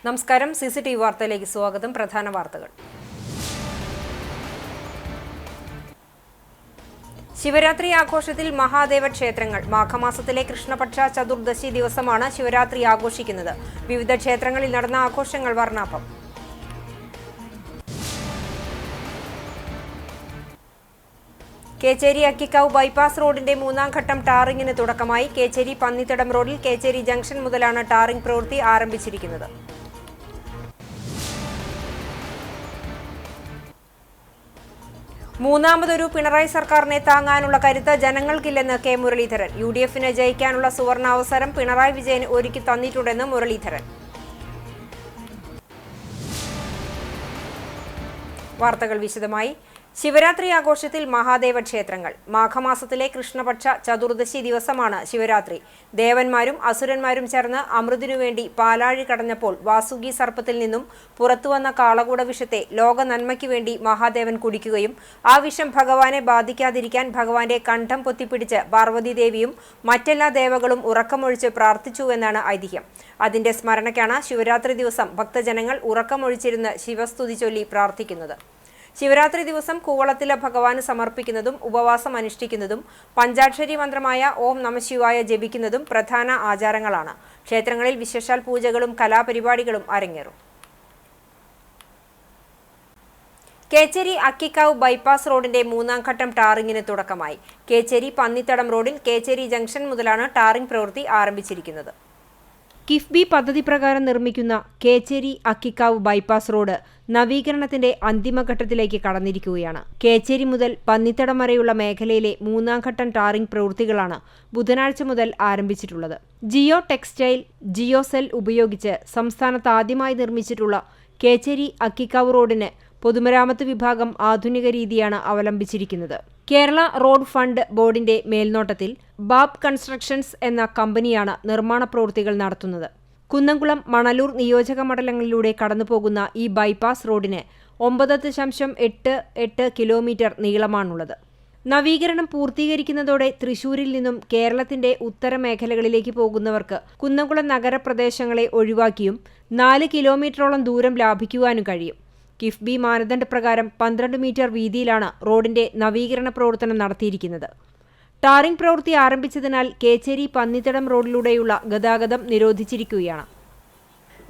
നമസ്കാരം. CCTV വാർത്തയിലേക്ക് സ്വാഗതം. പ്രധാന വാർത്തകൾ. ശിവരാത്രി ആഘോഷത്തിൽ മഹാദേവ ക്ഷേത്രങ്ങൾ. മാഘമാസത്തിലെ കൃഷ്ണപക്ഷ ചതുർദശി ദിവസമാണ് ശിവരാത്രി ആഘോഷിക്കുന്നത്. വിവിധ ക്ഷേത്രങ്ങളിൽ നടന്ന ആഘോഷങ്ങൾ വർണ്ണാഭം. കേച്ചേരി അക്കിക്കാവ് ബൈപ്പാസ് റോഡിന്റെ മൂന്നാം ഘട്ടം ടാറിങ്ങിന് തുടക്കമായി. കേച്ചേരി പന്നിത്തടം റോഡിൽ കേച്ചേരി ജംഗ്ഷൻ മുതലാണ് ടാറിംഗ് പ്രവൃത്തി ആരംഭിച്ചിരിക്കുന്നത്. മൂന്നാമതൊരു പിണറായി സർക്കാരിനെ താങ്ങാനുള്ള കരുത്ത് ജനങ്ങൾക്കില്ലെന്ന് കെ മുരളീധരൻ. UDFന് ജയിക്കാനുള്ള സുവർണാവസരം പിണറായി വിജയൻ ഒരുക്കി തന്നിട്ടുണ്ടെന്ന് മുരളീധരൻ. വാർത്തകൾ വിശദമായി. ശിവരാത്രി ആഘോഷത്തിൽ മഹാദേവ ക്ഷേത്രങ്ങൾ. മാഘമാസത്തിലെ കൃഷ്ണപക്ഷ ചതുർദശി ദിവസമാണ് ശിവരാത്രി. ദേവന്മാരും അസുരന്മാരും ചേർന്ന് അമൃതിനുവേണ്ടി പാലാഴി കടഞ്ഞപ്പോൾ വാസുകി സർപ്പത്തിൽ നിന്നും പുറത്തുവന്ന കാളകൂട വിഷത്തെ ലോക നന്മയ്ക്ക് വേണ്ടി മഹാദേവൻ കുടിക്കുകയും ആ വിഷം ഭഗവാനെ ബാധിക്കാതിരിക്കാൻ ഭഗവാന്റെ കണ്ഠം പൊത്തിപ്പിടിച്ച് പാർവതീദേവിയും മറ്റെല്ലാ ദേവകളും ഉറക്കമൊഴിച്ച് പ്രാർത്ഥിച്ചുവെന്നാണ് ഐതിഹ്യം. അതിന്റെ സ്മരണയ്ക്കാണ് ശിവരാത്രി ദിവസം ഭക്തജനങ്ങൾ ഉറക്കമൊഴിച്ചിരുന്ന് ശിവസ്തുതി ചൊല്ലി പ്രാർത്ഥിക്കുന്നത്. ശിവരാത്രി ദിവസം കൂവളത്തിലെ ഭഗവാന് സമർപ്പിക്കുന്നതും ഉപവാസം അനുഷ്ഠിക്കുന്നതും പഞ്ചാക്ഷരി മന്ത്രമായ ഓം നമഃശിവായ ജപിക്കുന്നതും പ്രധാന ആചാരങ്ങളാണ്. ക്ഷേത്രങ്ങളിൽ വിശേഷാൽ പൂജകളും കലാപരിപാടികളും അരങ്ങേറും. കേച്ചേരി അക്കിക്കാവ് ബൈപ്പാസ് റോഡിന്റെ മൂന്നാം ഘട്ടം ടാറിങ്ങിന് തുടക്കമായി. കേച്ചേരി പന്നിത്തടം റോഡിൽ കേച്ചേരി ജംഗ്ഷൻ മുതലാണ് ടാറിംഗ് പ്രവൃത്തി ആരംഭിച്ചിരിക്കുന്നത്. കിഫ്ബി പദ്ധതി പ്രകാരം നിർമ്മിക്കുന്ന കേച്ചേരി അക്കിക്കാവ് ബൈപ്പാസ് റോഡ് നവീകരണത്തിന്റെ അന്തിമഘട്ടത്തിലേക്ക് കടന്നിരിക്കുകയാണ്. കേച്ചേരി മുതൽ പന്നിത്തടം വരെയുള്ള മേഖലയിലെ മൂന്നാം ഘട്ടം ടാറിംഗ് പ്രവൃത്തികളാണ് ബുധനാഴ്ച മുതൽ ആരംഭിച്ചിട്ടുള്ളത്. ജിയോ ടെക്സ്റ്റൈൽ, ജിയോ സെൽ ഉപയോഗിച്ച് സംസ്ഥാനത്ത് ആദ്യമായി നിർമ്മിച്ചിട്ടുള്ള കേച്ചേരി അക്കിക്കാവ് റോഡിന് പൊതുമരാമത്ത് വിഭാഗം ആധുനിക രീതിയാണ് അവലംബിച്ചിരിക്കുന്നത്. കേരള റോഡ് ഫണ്ട് ബോർഡിന്റെ മേൽനോട്ടത്തിൽ ബാബ് കൺസ്ട്രക്ഷൻസ് എന്ന കമ്പനിയാണ് നിർമ്മാണ പ്രവൃത്തികൾ നടത്തുന്നത്. കുന്നംകുളം, മണലൂർ നിയോജക മണ്ഡലങ്ങളിലൂടെ കടന്നുപോകുന്ന ഈ ബൈപ്പാസ് റോഡിന് 9.88 കിലോമീറ്റർ നീളമാണുള്ളത്. നവീകരണം പൂർത്തീകരിക്കുന്നതോടെ തൃശൂരിൽ നിന്നും കേരളത്തിന്റെ ഉത്തര മേഖലകളിലേക്ക് പോകുന്നവർക്ക് കുന്നംകുളം നഗരപ്രദേശങ്ങളെ ഒഴിവാക്കിയും 4 കിലോമീറ്ററോളം ദൂരം ലാഭിക്കുവാനും കഴിയും. കിഫ്ബി മാനദണ്ഡപ്രകാരം 12 മീറ്റർ വീതിയിലാണ് റോഡിന്റെ നവീകരണ പ്രവർത്തനം നടത്തിയിരിക്കുന്നത്. ടാറിംഗ് പ്രവൃത്തി ആരംഭിച്ചതിനാൽ കേച്ചേരി പന്നിത്തടം റോഡിലൂടെയുള്ള ഗതാഗതം നിരോധിച്ചിരിക്കുകയാണ്.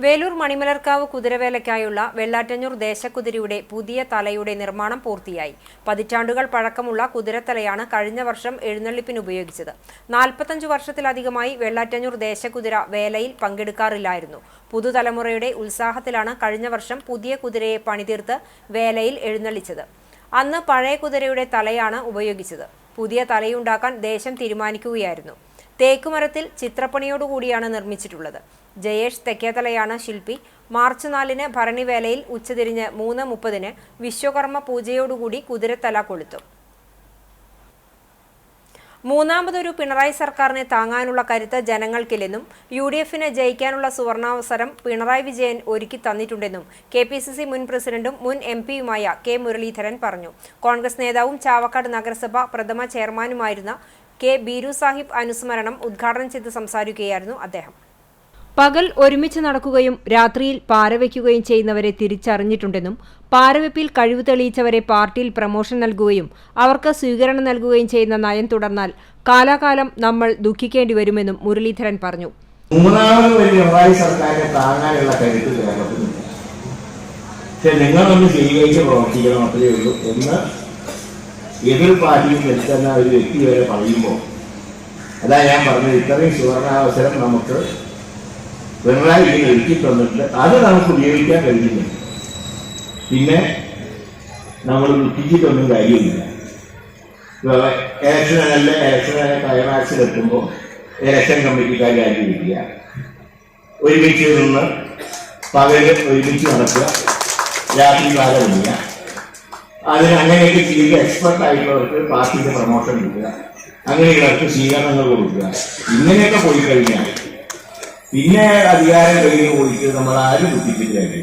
വേലൂർ മണിമലർക്കാവ് കുതിരവേലയ്ക്കായുള്ള വെള്ളാറ്റഞ്ഞൂർ ദേശക്കുതിരയുടെ പുതിയ തലയുടെ നിർമ്മാണം പൂർത്തിയായി. പതിറ്റാണ്ടുകൾ പഴക്കമുള്ള കുതിരത്തലയാണ് കഴിഞ്ഞ വർഷം എഴുന്നള്ളിപ്പിന് ഉപയോഗിച്ചത്. 45 വർഷത്തിലധികമായി വെള്ളാറ്റഞ്ഞൂർ ദേശക്കുതിര വേലയിൽ പങ്കെടുക്കാറില്ലായിരുന്നു. പുതുതലമുറയുടെ ഉത്സാഹത്തിലാണ് കഴിഞ്ഞ വർഷം പുതിയ കുതിരയെ പണിതീർത്ത് വേലയിൽ എഴുന്നള്ളിച്ചത്. അന്ന് പഴയ കുതിരയുടെ തലയാണ് ഉപയോഗിച്ചത്. പുതിയ തലയുണ്ടാക്കാൻ ദേശം തീരുമാനിക്കുകയായിരുന്നു. തേക്കുമരത്തിൽ ചിത്രപ്പണിയോടുകൂടിയാണ് നിർമ്മിച്ചിട്ടുള്ളത്. ജയേഷ് തെക്കേതലയാണ് ശില്പി. മാർച്ച് 4 ഭരണിവേലയിൽ ഉച്ചതിരിഞ്ഞ് 3:30 വിശ്വകർമ്മ പൂജയോടുകൂടി കുതിരത്തല കൊളുത്തും. മൂന്നാമതൊരു പിണറായി സർക്കാരിനെ താങ്ങാനുള്ള കരുത്ത് ജനങ്ങൾക്കില്ലെന്നും UDFന് ജയിക്കാനുള്ള സുവർണാവസരം പിണറായി വിജയൻ ഒരുക്കി തന്നിട്ടുണ്ടെന്നും KPCC മുൻ പ്രസിഡന്റും മുൻ MP-യുമായ കെ മുരളീധരൻ പറഞ്ഞു. കോൺഗ്രസ് നേതാവും ചാവക്കാട് നഗരസഭ പ്രഥമ ചെയർമാനുമായിരുന്ന കെ ബീരു സാഹിബ് അനുസ്മരണം ഉദ്ഘാടനം ചെയ്ത് സംസാരിക്കുകയായിരുന്നു അദ്ദേഹം. പകൽ ഒരുമിച്ച് നടക്കുകയും രാത്രിയിൽ പാരവയ്ക്കുകയും ചെയ്യുന്നവരെ തിരിച്ചറിഞ്ഞിട്ടുണ്ടെന്നും പാരവെപ്പിൽ കഴിവ് തെളിയിച്ചവരെ പാർട്ടിയിൽ പ്രമോഷൻ നൽകുകയും അവർക്ക് സ്വീകരണം നൽകുകയും ചെയ്യുന്ന നയം തുടർന്നാൽ കാലാകാലം നമ്മൾ ദുഃഖിക്കേണ്ടി വരുമെന്നും മുരളീധരൻ പറഞ്ഞു. മൂന്നാമത് ഒരു പിണറായി സർക്കാരിനെ താങ്ങാനുള്ള കരുത്ത് കേരളത്തിലുണ്ട്. പക്ഷെ നിങ്ങളൊന്ന് സ്വീകരിച്ച് പ്രവർത്തിക്കണം, അത്രയേ ഉള്ളൂ എന്ന് എതിർ പാർട്ടിയിൽ നിൽക്കുന്ന ഒരു വ്യക്തി വരെ പറയുമ്പോൾ അതാ ഞാൻ പറഞ്ഞത്, ഇത്രയും സുവർണാവസരം നമുക്ക് പിണറായി ഒരുക്കി തന്നിട്ട് അത് നമുക്ക് ഉപയോഗിക്കാൻ കഴിയുന്നില്ല. പിന്നെ നമ്മൾ ദുഃഖിച്ചിട്ടൊന്നും കാര്യമില്ല. ഇലക്ഷനെ ക്ലൈമാക്സിലെത്തുമ്പോൾ ഇലക്ഷൻ കമ്മിറ്റിക്കാർ ആഗ്രഹിക്കുക, ഒരുമിച്ച് നിന്ന് പകല് ഒരുമിച്ച് നടക്കുക, രാത്രി കാലമില്ല. അതിന് അങ്ങനെയൊക്കെ ചെയ്ത് എക്സ്പെർട്ട് ആയിട്ടുള്ളവർക്ക് പാർട്ടിയുടെ പ്രമോഷൻ കിട്ടുക, അങ്ങനെയുള്ളവർക്ക് സ്വീകരണങ്ങൾ കൊടുക്കുക. ഇങ്ങനെയൊക്കെ പോയി കഴിഞ്ഞാൽ പിന്നെ അധികാരം കയ്യിൽ പോയിട്ട് നമ്മൾ ആരും ദുഃഖിച്ചിട്ടില്ല.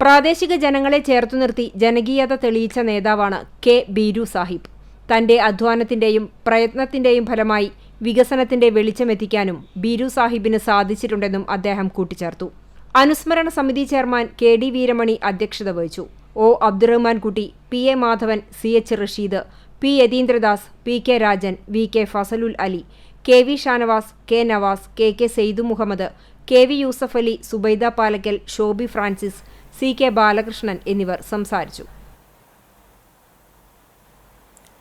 പ്രാദേശിക ജനങ്ങളെ ചേർത്തു നിർത്തി ജനകീയത തെളിയിച്ച നേതാവാണ് കെ ബീരു സാഹിബ്. തന്റെ അധ്വാനത്തിന്റെയും പ്രയത്നത്തിന്റെയും ഫലമായി വികസനത്തിന്റെ വെളിച്ചമെത്തിക്കാനും ബീരു സാഹിബിന് സാധിച്ചിട്ടുണ്ടെന്നും അദ്ദേഹം കൂട്ടിച്ചേർത്തു. അനുസ്മരണ സമിതി ചെയർമാൻ KD വീരമണി അധ്യക്ഷത വഹിച്ചു. O. Abdurahman Kutty, PA Madhavan, CH Rasheed, P. Yathindradas, PK Rajan, VK Fazalul Ali, KV Shanavas, K. Navas, KK Saidu Muhammad, KV Yusuf Ali, Zubaida Palakkal, Shobi Francis, CK Balakrishnan എന്നിവർ സംസാരിച്ചു.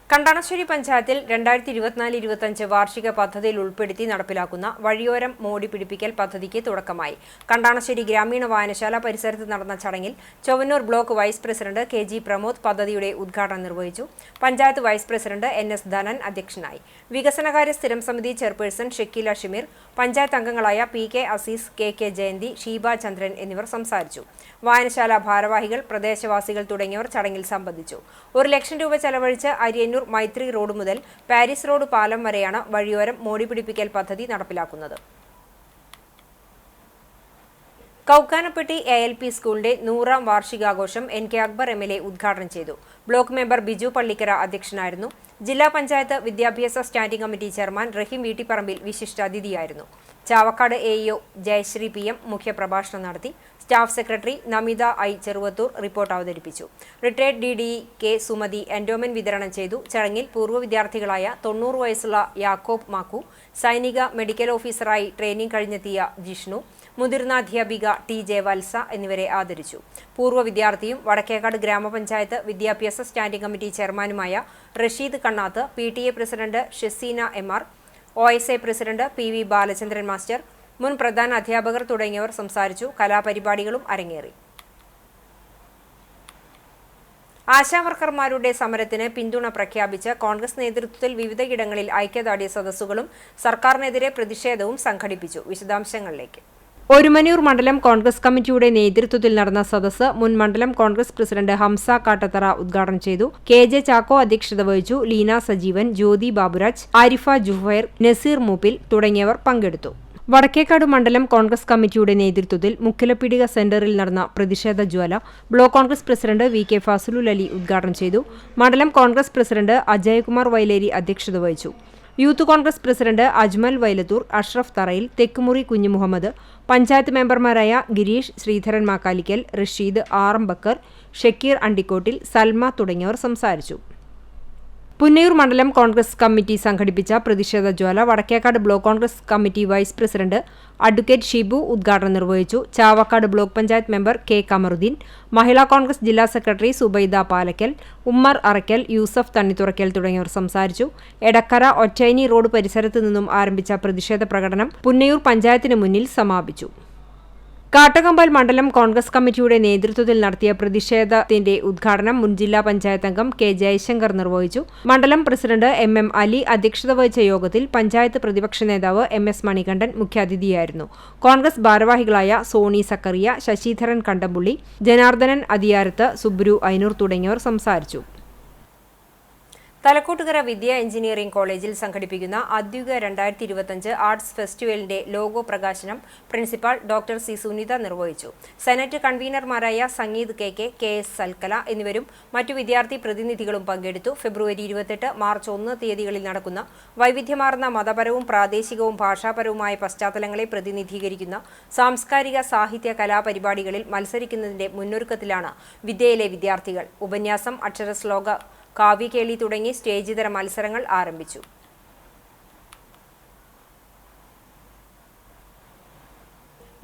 കണ്ടാണശ്ശേരി പഞ്ചായത്തിൽ 2024-25 വാർഷിക പദ്ധതിയിൽ ഉൾപ്പെടുത്തി നടപ്പിലാക്കുന്ന വഴിയോരം മോടി പിടിപ്പിക്കൽ പദ്ധതിക്ക് തുടക്കമായി. കണ്ടാണശ്ശേരി ഗ്രാമീണ വായനശാല പരിസരത്ത് നടന്ന ചടങ്ങിൽ Chowwannur block vice president KG Pramod പദ്ധതിയുടെ ഉദ്ഘാടനം നിർവഹിച്ചു. Panchayat vice president NS Dhanan അധ്യക്ഷനായി. വികസനകാര്യ സ്ഥിരം സമിതി ചെയർപേഴ്സൺ ഷക്കീല ഷിമീർ, പഞ്ചായത്ത് അംഗങ്ങളായ PK അസീസ്, KK ജയന്തി, ഷീബ ചന്ദ്രൻ എന്നിവർ സംസാരിച്ചു. വായനശാല ഭാരവാഹികൾ, പ്രദേശവാസികൾ തുടങ്ങിയവർ ചടങ്ങിൽ സംബന്ധിച്ചു. 1 ലക്ഷം രൂപ ചെലവഴിച്ച് അരിയന്നൂർ മൈത്രി റോഡ് മുതൽ പാരീസ് റോഡ് പാലം വരെയാണ് വഴിയോരം മോടി പിടിപ്പിക്കൽ പദ്ധതി നടപ്പിലാക്കുന്നത്. കൗക്കാനപ്പെട്ടി ALP സ്കൂളിന്റെ 100ാം വാർഷികാഘോഷം NK അക്ബർ MLA ഉദ്ഘാടനം ചെയ്തു. ബ്ലോക്ക് മെമ്പർ ബിജു പള്ളിക്കര അധ്യക്ഷനായിരുന്നു. ജില്ലാ പഞ്ചായത്ത് വിദ്യാഭ്യാസ standing committee chairman Raheem Veettipparambil വിശിഷ്ടാതിഥിയായിരുന്നു. ചാവക്കാട് AEO ജയശ്രീ PM മുഖ്യപ്രഭാഷണം നടത്തി. Staff secretary Namitha I Cheruvathur report അവതരിപ്പിച്ചു. Retired DDE K Sumathi endowment വിതരണം ചെയ്തു. ചടങ്ങിൽ പൂർവ്വ വിദ്യാർത്ഥികളായ 90 വയസ്സുള്ള യാക്കോബ് മാക്കു, സൈനിക മെഡിക്കൽ ഓഫീസറായി ട്രെയിനിംഗ് കഴിഞ്ഞെത്തിയ ജിഷ്ണു, മുതിർന്ന അധ്യാപിക TJ വത്സ എന്നിവരെ ആദരിച്ചു. പൂർവ്വ വിദ്യാർത്ഥിയും വടക്കേക്കാട് ഗ്രാമപഞ്ചായത്ത് വിദ്യാഭ്യാസ സ്റ്റാൻഡിംഗ് കമ്മിറ്റി ചെയർമാനുമായ Rasheed Kannath, PTA president Shezeena MR, OSA president PV Balachandran master, മുൻ പ്രധാന അധ്യാപകർ തുടങ്ങിയവർ സംസാരിച്ചു. കലാപരിപാടികളും അരങ്ങേറി. ആശാവർക്കർമാരുടെ സമരത്തിന് പിന്തുണ പ്രഖ്യാപിച്ച് കോൺഗ്രസ് നേതൃത്വത്തിൽ വിവിധയിടങ്ങളിൽ ഐക്യദാർഢ്യ സദസ്സുകളും സർക്കാരിനെതിരെ പ്രതിഷേധവും സംഘടിപ്പിച്ചു. വിശദാംശങ്ങളിലേക്ക്. ഒരുമനൂർ മണ്ഡലം കോൺഗ്രസ് കമ്മിറ്റിയുടെ നേതൃത്വത്തിൽ നടന്ന സദസ്സ് മുൻ മണ്ഡലം കോൺഗ്രസ് പ്രസിഡന്റ് ഹംസ കാട്ടത്തറ ഉദ്ഘാടനം ചെയ്തു. KJ ചാക്കോ അധ്യക്ഷത വഹിച്ചു. ലീന സജീവൻ, ജ്യോതി ബാബുരാജ്, ആരിഫ ജുഹൈർ, നസീർ മൂപ്പിൽ തുടങ്ങിയവർ പങ്കെടുത്തു. വടക്കേക്കാട് മണ്ഡലം കോൺഗ്രസ് കമ്മിറ്റിയുടെ നേതൃത്വത്തിൽ മുക്കിലപ്പീടിക സെന്ററിൽ നടന്ന പ്രതിഷേധ ജ്വാല block Congress president VK Fazalul Ali ഉദ്ഘാടനം ചെയ്തു. മണ്ഡലം കോൺഗ്രസ് പ്രസിഡന്റ് അജയകുമാർ വൈലേരി അധ്യക്ഷത വഹിച്ചു. Youth Congress president Ajmal Vailathur, Ashraf Tharayil, Thekkumuri Kunjumuhammad, panchayat മെമ്പർമാരായ ഗിരീഷ്, ശ്രീധരൻ മാക്കാലിക്കൽ, റഷീദ്, RM ബക്കർ, ഷക്കീർ അണ്ടിക്കോട്ടിൽ, സൽമ തുടങ്ങിയവർ സംസാരിച്ചു. പുന്നയൂർ മണ്ഡലം കോൺഗ്രസ് കമ്മിറ്റി സംഘടിപ്പിച്ച പ്രതിഷേധ ജ്വാല Vadakkekad block Congress committee vice president advocate Shibu ഉദ്ഘാടനം നിർവഹിച്ചു. Chavakkad block panchayat member K Kamaruddin, Mahila Congress ജില്ലാ സെക്രട്ടറി സുബൈദ പാലക്കൽ, ഉമ്മർ അറക്കൽ, യൂസഫ് തണ്ണിത്തുറക്കൽ തുടങ്ങിയവർ സംസാരിച്ചു. എടക്കര ഒറ്റൈനി റോഡ് പരിസരത്ത് നിന്നും ആരംഭിച്ച പ്രതിഷേധ പ്രകടനം പുന്നയൂർ പഞ്ചായത്തിന് മുന്നിൽ സമാപിച്ചു. കാട്ടകമ്പൽ മണ്ഡലം കോൺഗ്രസ് കമ്മിറ്റിയുടെ നേതൃത്വത്തിൽ നടത്തിയ പ്രതിഷേധത്തിന്റെ ഉദ്ഘാടനം മുൻ ജില്ലാ പഞ്ചായത്ത് അംഗം K ജയശങ്കർ നിർവഹിച്ചു. മണ്ഡലം പ്രസിഡന്റ് MM അലി അധ്യക്ഷത വഹിച്ച യോഗത്തിൽ പഞ്ചായത്ത് പ്രതിപക്ഷ നേതാവ് MS മണികണ്ഠൻ മുഖ്യാതിഥിയായിരുന്നു. കോൺഗ്രസ് ഭാരവാഹികളായ സോണി സക്കറിയ, ശശിധരൻ കണ്ടമ്പുള്ളി, ജനാർദ്ദനൻ അതിയാരത്ത്, സുബ്രു ഐനൂർ തുടങ്ങിയവർ സംസാരിച്ചു. തലക്കോട്ടുകര വിദ്യാ എഞ്ചിനീയറിംഗ് കോളേജിൽ സംഘടിപ്പിക്കുന്ന അദ്യുഗ 2025 ആർട്സ് ഫെസ്റ്റിവലിന്റെ ലോഗോ പ്രകാശനം പ്രിൻസിപ്പാൾ ഡോക്ടർ C സുനിത നിർവഹിച്ചു. സെനറ്റ് കൺവീനർമാരായ സംഗീത് KK, KS സൽക്കല എന്നിവരും മറ്റു വിദ്യാർത്ഥി പ്രതിനിധികളും പങ്കെടുത്തു. ഫെബ്രുവരി 28, മാർച്ച് 1 തീയതികളിൽ നടക്കുന്ന വൈവിധ്യമാർന്ന മതപരവും പ്രാദേശികവും ഭാഷാപരവുമായ പശ്ചാത്തലങ്ങളെ പ്രതിനിധീകരിക്കുന്ന സാംസ്കാരിക സാഹിത്യ കലാപരിപാടികളിൽ മത്സരിക്കുന്നതിന്റെ മുന്നൊരുക്കത്തിലാണ് വിദ്യയിലെ വിദ്യാർത്ഥികൾ. ഉപന്യാസം, അക്ഷരശ്ലോക, കാവ്യകേളി തുടങ്ങി സ്റ്റേജിതര മത്സരങ്ങൾ ആരംഭിച്ചു.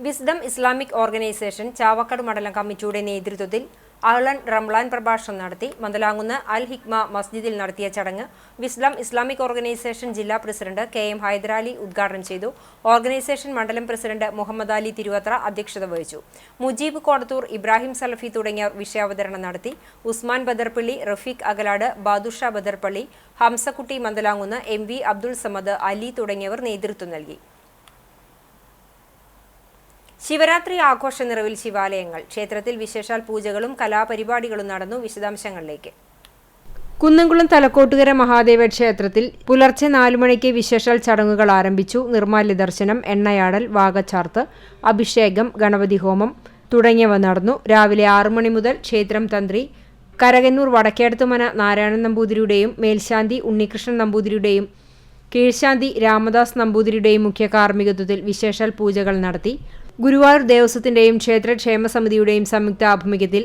വിസ്ഡം ഇസ്ലാമിക് ഓർഗനൈസേഷൻ ചാവക്കാട് മണ്ഡലം കമ്മിറ്റിയുടെ നേതൃത്വത്തിൽ അഹ്ലൻ റംലാൻ പ്രഭാഷണം നടത്തി. മന്ദലാങ്കുന്ന് അൽ ഹിക്മ മസ്ജിദിൽ നടത്തിയ ചടങ്ങ് വിസ്ഡം ഇസ്ലാമിക് ഓർഗനൈസേഷൻ ജില്ലാ പ്രസിഡന്റ് KM ഹൈദരാലി ഉദ്ഘാടനം ചെയ്തു. ഓർഗനൈസേഷൻ മണ്ഡലം പ്രസിഡന്റ് മുഹമ്മദ് അലി തിരുവത്ര അധ്യക്ഷത വഹിച്ചു. മുജീബ് കോടത്തൂർ, ഇബ്രാഹിം സലഫി തുടങ്ങിയവർ വിഷയാവതരണം നടത്തി. ഉസ്മാൻ ബദർപള്ളി, റഫീഖ് അകലാട്, ബാദുഷ ബദർപള്ളി, ഹംസക്കുട്ടി മന്ദലാങ്കുന്ന്, MV അബ്ദുൾ സമദ്, അലി തുടങ്ങിയവർ നേതൃത്വം നൽകി. ശിവരാത്രി ആഘോഷ നിറവിൽ ശിവാലയങ്ങൾ. ക്ഷേത്രത്തിൽ വിശേഷാൽ പൂജകളും കലാപരിപാടികളും നടന്നു. വിശദാംശങ്ങളിലേക്ക്. കുന്നംകുളം തലക്കോട്ടുകര മഹാദേവ ക്ഷേത്രത്തിൽ പുലർച്ചെ 4 മണിക്ക് വിശേഷാൽ ചടങ്ങുകൾ ആരംഭിച്ചു. നിർമ്മാല്യ ദർശനം, എണ്ണയാടൽ, വാകച്ചാർത്ത്, അഭിഷേകം, ഗണപതി ഹോമം തുടങ്ങിയവ നടന്നു. രാവിലെ 6 മണി മുതൽ ക്ഷേത്രം തന്ത്രി കരകന്നൂർ വടക്കേടത്തുമന നാരായണൻ നമ്പൂതിരിയുടെയും മേൽശാന്തി ഉണ്ണികൃഷ്ണൻ നമ്പൂതിരിയുടെയും കീഴ്ശാന്തി രാമദാസ് നമ്പൂതിരിയുടെയും മുഖ്യ കാർമ്മികത്വത്തിൽ വിശേഷാൽ പൂജകൾ നടത്തി. ഗുരുവായൂർ ദേവസ്വത്തിന്റെയും ക്ഷേത്രക്ഷേമ സമിതിയുടെയും സംയുക്ത ആഭിമുഖ്യത്തിൽ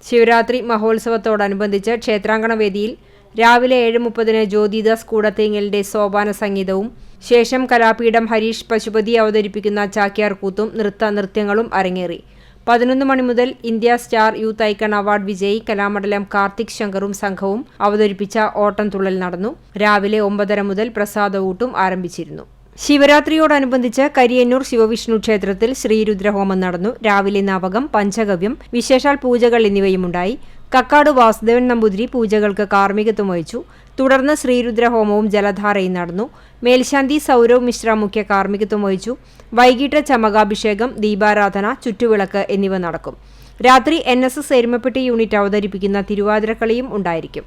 ശിവരാത്രി മഹോത്സവത്തോടനുബന്ധിച്ച് ക്ഷേത്രാങ്കണ വേദിയിൽ രാവിലെ 7:30 ജ്യോതിദാസ് കൂടത്തേങ്ങലിന്റെ സോപാന സംഗീതവും ശേഷം കലാപീഠം ഹരീഷ് പശുപതി അവതരിപ്പിക്കുന്ന ചാക്യാർ കൂത്തും നൃത്യങ്ങളും അരങ്ങേറി. 11 മണി മുതൽ India star youth icon award വിജയി കലാമണ്ഡലം കാർത്തിക് ശങ്കറും സംഘവും അവതരിപ്പിച്ച ഓട്ടംതുള്ളൽ നടന്നു. രാവിലെ 9:30 മുതൽ പ്രസാദഊട്ടും ആരംഭിച്ചിരുന്നു. ശിവരാത്രിയോടനുബന്ധിച്ച് കരിയന്നൂർ ശിവവിഷ്ണു ക്ഷേത്രത്തിൽ ശ്രീരുദ്രഹോമം നടന്നു. രാവിലെ നവകം, പഞ്ചഗവ്യം, വിശേഷാൽ പൂജകൾ എന്നിവയുമുണ്ടായി. കക്കാട് വാസുദേവൻ നമ്പൂതിരി പൂജകൾക്ക് കാർമ്മികത്വം വഹിച്ചു. തുടർന്ന് ശ്രീരുദ്രഹോമവും ജലധാരയും നടന്നു. മേൽശാന്തി സൗരവ് മിശ്ര മുഖ്യ കാർമ്മികത്വം വഹിച്ചു. വൈകിട്ട് ചമകാഭിഷേകം, ദീപാരാധന, ചുറ്റുവിളക്ക് എന്നിവ നടക്കും. രാത്രി NSS എരുമപ്പെട്ടി യൂണിറ്റ് അവതരിപ്പിക്കുന്ന തിരുവാതിരക്കളിയും ഉണ്ടായിരിക്കും.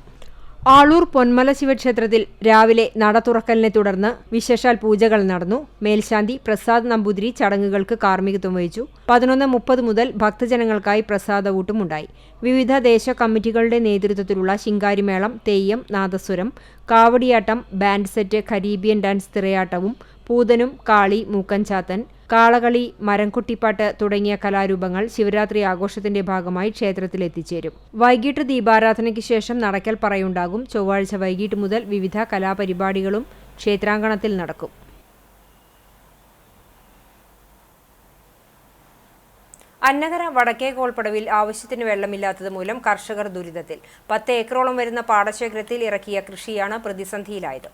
ആളൂർ പൊന്മല ശിവക്ഷേത്രത്തിൽ രാവിലെ നട തുറക്കലിനെ തുടർന്ന് വിശേഷാൽ പൂജകൾ നടന്നു. മേൽശാന്തി പ്രസാദ് നമ്പൂതിരി ചടങ്ങുകൾക്ക് കാർമ്മികത്വം വഹിച്ചു. 11:30 മുതൽ ഭക്തജനങ്ങൾക്കായി പ്രസാദഊട്ടും ഉണ്ടായി. വിവിധ ദേശ കമ്മിറ്റികളുടെ നേതൃത്വത്തിലുള്ള ശിങ്കാരിമേളം, തെയ്യം, നാദസ്വരം, കാവടിയാട്ടം, ബാൻഡ് സെറ്റ്, കരീബിയൻ ഡാൻസ്, തിറയാട്ടവും, പൂതനും, കാളി, മൂക്കൻചാത്തൻ, കാളകളി, മരംകൊട്ടിപ്പാട്ട് തുടങ്ങിയ കലാരൂപങ്ങൾ ശിവരാത്രി ആഘോഷത്തിന്റെ ഭാഗമായി ക്ഷേത്രത്തിൽ എത്തിച്ചേരും. വൈകിട്ട് ദീപാരാധനയ്ക്ക് ശേഷം നടക്കൽ പറയുണ്ടാകും. ചൊവ്വാഴ്ച വൈകിട്ട് മുതൽ വിവിധ കലാപരിപാടികളും ക്ഷേത്രാങ്കണത്തിൽ നടക്കും. അന്നകര വടക്കേ കോൾപ്പടവിൽ ആവശ്യത്തിന് വെള്ളമില്ലാത്തത് മൂലം കർഷകർ ദുരിതത്തിൽ. 10 ഏക്കറോളം വരുന്ന പാടശേഖരത്തിൽ ഇറക്കിയ കൃഷിയാണ് പ്രതിസന്ധിയിലായത്.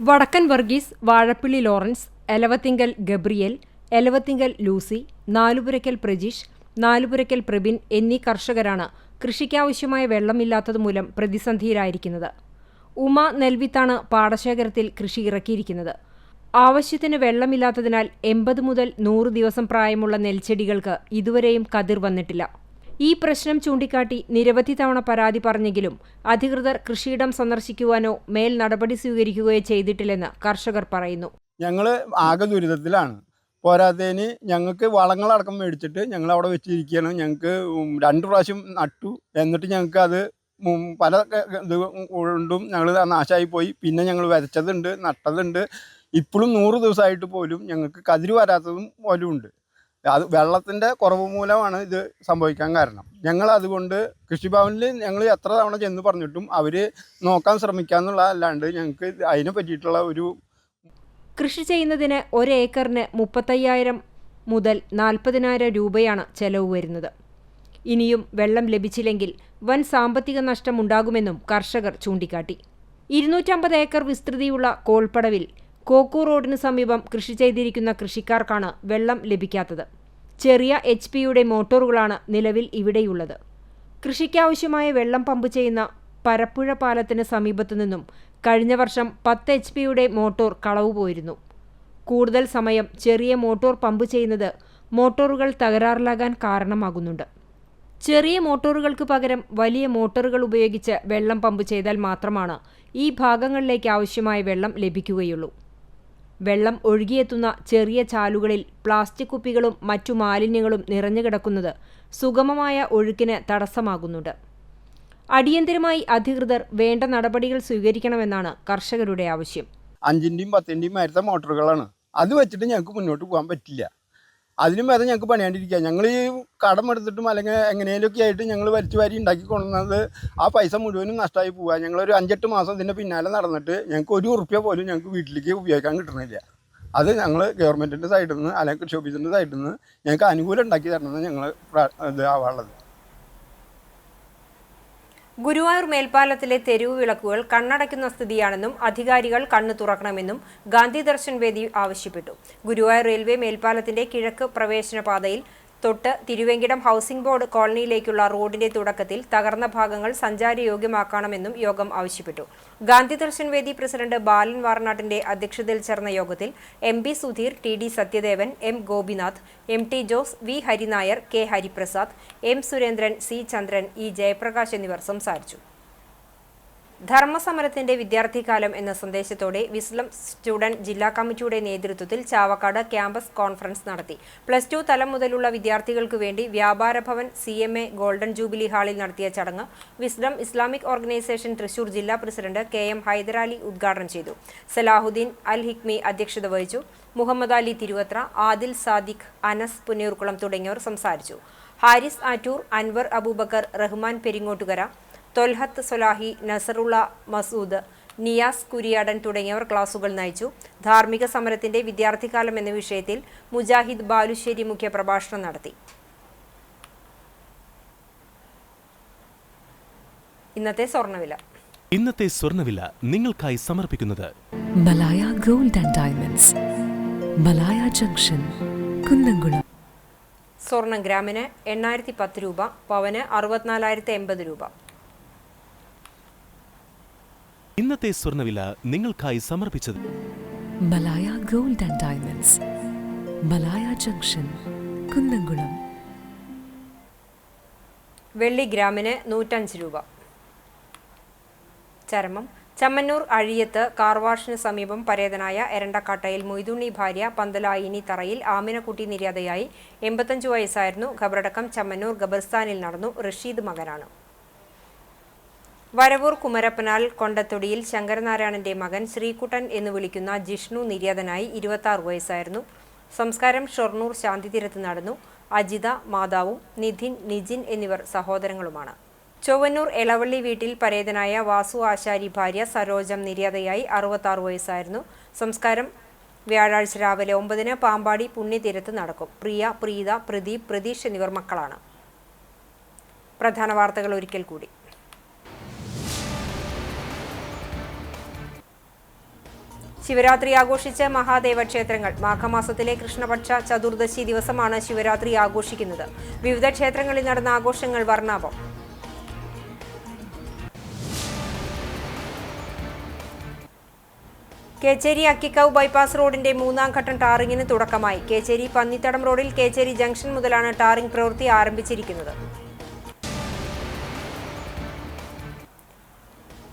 Vadakkan Varghese, Vazhappilly Lawrence, Elavathingal Gabriel, Elavathingal Lucy, Nalupurackal Prajeesh, Nalupurackal Prabin എന്നീ കർഷകരാണ് കൃഷിക്കാവശ്യമായ വെള്ളമില്ലാത്തതുമൂലം പ്രതിസന്ധിയിലായിരിക്കുന്നത്. ഉമ നെൽവിത്താണ് പാടശേഖരത്തിൽ കൃഷി ഇറക്കിയിരിക്കുന്നത്. ആവശ്യത്തിന് വെള്ളമില്ലാത്തതിനാൽ 80 മുതൽ 100 ദിവസം പ്രായമുള്ള നെൽച്ചെടികൾക്ക് ഇതുവരെയും കതിർ വന്നിട്ടില്ല. ഈ പ്രശ്നം ചൂണ്ടിക്കാട്ടി നിരവധി തവണ പരാതി പറഞ്ഞെങ്കിലും അധികൃതർ കൃഷിയിടം സന്ദർശിക്കുവാനോ മേൽ നടപടി സ്വീകരിക്കുകയോ ചെയ്തിട്ടില്ലെന്ന് കർഷകർ പറയുന്നു. ഞങ്ങൾ ആകെ ദുരിതത്തിലാണ്. പോരാത്തതിന് ഞങ്ങൾക്ക് വളങ്ങളടക്കം മേടിച്ചിട്ട് ഞങ്ങൾ അവിടെ വെച്ചിരിക്കുകയാണ്. ഞങ്ങൾക്ക് 2 പ്രാവശ്യം നട്ടു. എന്നിട്ട് ഞങ്ങൾക്ക് അത് പല ഇത് കൊണ്ടും ഞങ്ങൾ നാശമായി പോയി. പിന്നെ ഞങ്ങൾ വിതച്ചതുണ്ട്, നട്ടതുണ്ട്. ഇപ്പോഴും 100 ദിവസമായിട്ട് പോലും ഞങ്ങൾക്ക് കതിര് വരാത്തതും പോലും ഉണ്ട്. അത് വെള്ളത്തിൻ്റെ കുറവ് മൂലമാണ് ഇത് സംഭവിക്കാൻ കാരണം. ഞങ്ങൾ അതുകൊണ്ട് കൃഷിഭവനിൽ ഞങ്ങൾ എത്ര തവണ ചെന്ന് പറഞ്ഞിട്ടും അവർ നോക്കാൻ ശ്രമിക്കാന്നുള്ളതല്ലാണ്ട് ഞങ്ങൾക്ക് അതിനെ പറ്റിയിട്ടുള്ള ഒരു കൃഷി ചെയ്യുന്നതിന് 1 ഏക്കറിന് 35,000 മുതൽ 40,000 രൂപയാണ് ചെലവ് വരുന്നത്. ഇനിയും വെള്ളം ലഭിച്ചില്ലെങ്കിൽ വൻ സാമ്പത്തിക നഷ്ടം ഉണ്ടാകുമെന്നും കർഷകർ ചൂണ്ടിക്കാട്ടി. 250 ഏക്കർ വിസ്തൃതിയുള്ള കോൾപ്പടവിൽ കോക്കൂർ റോഡിന് സമീപം കൃഷി ചെയ്തിരിക്കുന്ന കൃഷിക്കാർക്കാണ് വെള്ളം ലഭിക്കാത്തത്. ചെറിയ HP-യുടെ മോട്ടോറുകളാണ് നിലവിൽ ഇവിടെയുള്ളത്. കൃഷിക്കാവശ്യമായ വെള്ളം പമ്പ് ചെയ്യുന്ന പരപ്പുഴ പാലത്തിന് സമീപത്തു നിന്നും കഴിഞ്ഞ വർഷം 10 HP-യുടെ മോട്ടോർ കളവ് പോയിരുന്നു. കൂടുതൽ സമയം ചെറിയ മോട്ടോർ പമ്പ് ചെയ്യുന്നത് മോട്ടോറുകൾ തകരാറിലാകാൻ കാരണമാകുന്നുണ്ട്. ചെറിയ മോട്ടോറുകൾക്ക് പകരം വലിയ മോട്ടോറുകൾ ഉപയോഗിച്ച് വെള്ളം പമ്പ് ചെയ്താൽ മാത്രമാണ് ഈ ഭാഗങ്ങളിലേക്ക് ആവശ്യമായ വെള്ളം ലഭിക്കുകയുള്ളൂ. വെള്ളം ഒഴുകിയെത്തുന്ന ചെറിയ ചാലുകളിൽ പ്ലാസ്റ്റിക് കുപ്പികളും മറ്റു മാലിന്യങ്ങളും നിറഞ്ഞുകിടക്കുന്നത് സുഗമമായ ഒഴുക്കിന് തടസ്സമാകുന്നുണ്ട്. അടിയന്തരമായി അധികൃതർ വേണ്ട നടപടികൾ സ്വീകരിക്കണമെന്നാണ് കർഷകരുടെ ആവശ്യം. 5-ന്റെയും 10-ന്റെയും മരത്തെ മോട്ടോറുകളാണ്. അത് വെച്ചിട്ട് ഞങ്ങൾക്ക് മുന്നോട്ട് പോകാൻ പറ്റില്ല. അതിനും വരെ ഞങ്ങൾക്ക് പണിയാണ്ടിരിക്കുക. ഞങ്ങൾ ഈ കടം എടുത്തിട്ടും അല്ലെങ്കിൽ എങ്ങനെയൊക്കെ ആയിട്ട് ഞങ്ങൾ വലിച്ചു വാരി ഉണ്ടാക്കി കൊണ്ടുവന്നത് ആ പൈസ മുഴുവനും നഷ്ടമായി പോവുക. ഞങ്ങളൊരു 5-8 മാസം ഇതിൻ്റെ പിന്നാലെ നടന്നിട്ട് ഞങ്ങൾക്ക് 1 ഉറുപ്പ്യ പോലും ഞങ്ങൾക്ക് വീട്ടിലേക്ക് ഉപയോഗിക്കാൻ കിട്ടണില്ല. അത് ഞങ്ങൾ ഗവൺമെൻറ്റിൻ്റെ സൈഡിൽ നിന്ന് അല്ലെങ്കിൽ കൃഷി ഓഫീസിൻ്റെ സൈഡിൽ നിന്ന് ഞങ്ങൾക്ക് അനുകൂലം ഉണ്ടാക്കി തരണമെന്ന് ഞങ്ങൾ ഇത് ആവാനുള്ളത്. ഗുരുവായൂർ മേൽപ്പാലത്തിലെ തെരുവ് വിളക്കുകൾ കണ്ണടയ്ക്കുന്ന സ്ഥിതിയാണെന്നും അധികാരികൾ കണ്ണു തുറക്കണമെന്നും ഗാന്ധി ദർശൻ വേദി ആവശ്യപ്പെട്ടു. ഗുരുവായൂർ റെയിൽവേ മേൽപ്പാലത്തിന്റെ കിഴക്ക് പ്രവേശന പാതയിൽ തൊട്ട് തിരുവേങ്കിടം ഹൗസിംഗ് ബോർഡ് കോളനിയിലേക്കുള്ള റോഡിന്റെ തുടക്കത്തിൽ തകർന്ന ഭാഗങ്ങൾ സഞ്ചാരയോഗ്യമാക്കണമെന്നും യോഗം ആവശ്യപ്പെട്ടു. ഗാന്ധി ദർശൻ വേദി പ്രസിഡന്റ് ബാലൻ വാർനാട്ടിന്റെ അധ്യക്ഷതയിൽ ചേർന്ന യോഗത്തിൽ MP Sudheer, TD Sathyadevan, M Gopinath, MT Jose, V Hari Nair, K Hariprasad, M Surendran, C ചന്ദ്രൻ, E ജയപ്രകാശ് എന്നിവർ സംസാരിച്ചു. ധർമ്മസമരത്തിന്റെ വിദ്യാർത്ഥികാലം എന്ന സന്ദേശത്തോടെ വിസ്ലം സ്റ്റുഡന്റ് ജില്ലാ കമ്മിറ്റിയുടെ നേതൃത്വത്തിൽ ചാവക്കാട് ക്യാമ്പസ് കോൺഫറൻസ് നടത്തി. +2 തലം മുതലുള്ള വിദ്യാർത്ഥികൾക്കു വേണ്ടി വ്യാപാര ഭവൻ CMA ഗോൾഡൻ ജൂബിലി ഹാളിൽ നടത്തിയ ചടങ്ങ് വിസ്ഡം ഇസ്ലാമിക് ഓർഗനൈസേഷൻ തൃശൂർ ജില്ലാ പ്രസിഡന്റ് KM ഹൈദരാലി ഉദ്ഘാടനം ചെയ്തു. സലാഹുദ്ദീൻ അൽ ഹിക്മി അധ്യക്ഷത വഹിച്ചു. മുഹമ്മദ് അലി തിരുവത്ര, ആദിൽ സാദിഖ്, അനസ് പുന്നയൂർക്കുളം തുടങ്ങിയവർ സംസാരിച്ചു. ഹാരിസ് ആറ്റൂർ, അൻവർ അബൂബക്കർ, റഹ്മാൻ പെരിങ്ങോട്ടുകര, തൊൽഹത്ത് സൊലാഹി, നസറുള്ള മസൂദ്, നിയാസ് കുരിയാടൻ തുടങ്ങിയവർ ക്ലാസുകൾ നയിച്ചു. ധാർമ്മിക സമരത്തിന്റെ വിദ്യാർത്ഥികാലം എന്ന വിഷയത്തിൽ മുജാഹിദ് ബാലുശ്ശേരി മുഖ്യ പ്രഭാഷണം നടത്തി. ഇന്നത്തെ സ്വർണ്ണവില നിങ്ങൾക്കായി സമർപ്പിക്കുന്നത് Malaya gold and diamonds, Malaya junction, Kunnamkulam. സ്വർണം ഗ്രാമിന് 810 രൂപ, പവന് 64,080 രൂപ. ഇന്നത്തെ സ്വർണ്ണവില നിങ്ങൾക്കായി സമർപ്പിച്ചത് Malaya gold and diamonds, Malaya junction, Kunnamkulam. വെള്ളി ഗ്രാമിന് 105 രൂപ. ചരമം ചമ്മന്നൂർ അഴിയത്ത് കാർവാഷിന് സമീപം പരേതനായ എരണ്ടക്കാട്ടയിൽ മൊയ്തുണ്ണി ഭാര്യ പന്തലായിനി തറയിൽ ആമിനക്കുട്ടി നിര്യാതയായി. 85 വയസ്സായിരുന്നു. ഖബറടക്കം ചമ്മന്നൂർ ഖബർസ്ഥാനിൽ നടന്നു. റഷീദ് മകനാണ്. വരവൂർ കുമരപ്പനാൽ കൊണ്ടത്തൊടിയിൽ ശങ്കരനാരായണന്റെ മകൻ ശ്രീകുട്ടൻ എന്ന് വിളിക്കുന്ന ജിഷ്ണു നിര്യാതനായി. 26 വയസ്സായിരുന്നു. സംസ്കാരം ഷൊർണൂർ ശാന്തിതീരത്ത് നടന്നു. അജിത മാതാവും നിധിൻ, നിജിൻ എന്നിവർ സഹോദരങ്ങളുമാണ്. ചൊവ്വന്നൂർ എളവള്ളി വീട്ടിൽ പരേതനായ വാസു ആശാരി ഭാര്യ സരോജം നിര്യാതയായി. 66 വയസ്സായിരുന്നു. സംസ്കാരം വ്യാഴാഴ്ച രാവിലെ 9-ന് പാമ്പാടി പുണ്യതീരത്ത് നടക്കും. പ്രിയ, പ്രീത, പ്രദീപ്, പ്രതീഷ് എന്നിവർ മക്കളാണ്. പ്രധാന വാർത്തകൾ ഒരിക്കൽ കൂടി. ശിവരാത്രി ആഘോഷിച്ച് മഹാദേവ ക്ഷേത്രങ്ങൾ. മാഘമാസത്തിലെ കൃഷ്ണപക്ഷ ചതുർദശി ദിവസമാണ് ശിവരാത്രി ആഘോഷിക്കുന്നത്. വിവിധ ക്ഷേത്രങ്ങളിൽ നടന്ന ആഘോഷങ്ങൾ വർണ്ണാഭം. കേച്ചേരി അക്കിക്കാവ് ബൈപ്പാസ് റോഡിന്റെ 3ാം ഘട്ടം ടാറിങ്ങിന് തുടക്കമായി. കേച്ചേരി പന്നിത്തടം റോഡിൽ കേച്ചേരി ജംഗ്ഷൻ മുതലാണ് ടാറിംഗ് പ്രവൃത്തി ആരംഭിച്ചിരിക്കുന്നത്.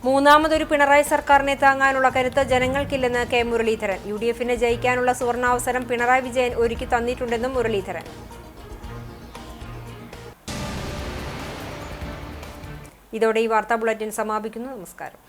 മൂന്നാമതൊരു പിണറായി സർക്കാരിനെ താങ്ങാനുള്ള കരുത്ത് ജനങ്ങൾക്കില്ലെന്ന് കെ മുരളീധരൻ. UDFന് ജയിക്കാനുള്ള സുവർണാവസരം പിണറായി വിജയൻ ഒരുക്കി തന്നിട്ടുണ്ടെന്നും മുരളീധരൻ. ഇതോടെ ഈ വാർത്താ ബുള്ളറ്റിൻ സമാപിക്കുന്നു. നമസ്കാരം.